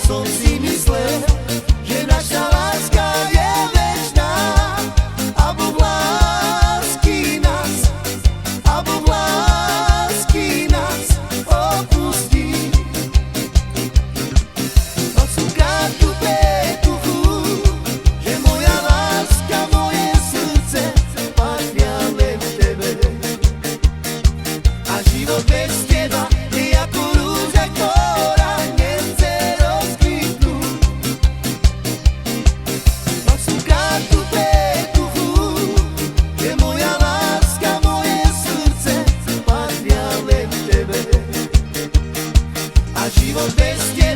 som si myslel, že naša láska je večná. A Boh lásky nás opustí. Odsúkam tu petuchu, že moja láska, moje srdce patria len tebe. A život bez teba je ako rúža, ktorá nechce rozkvitnúť. Odsúkam tu petuchu, že moja láska, moje srdce patria len tebe. A život bez teba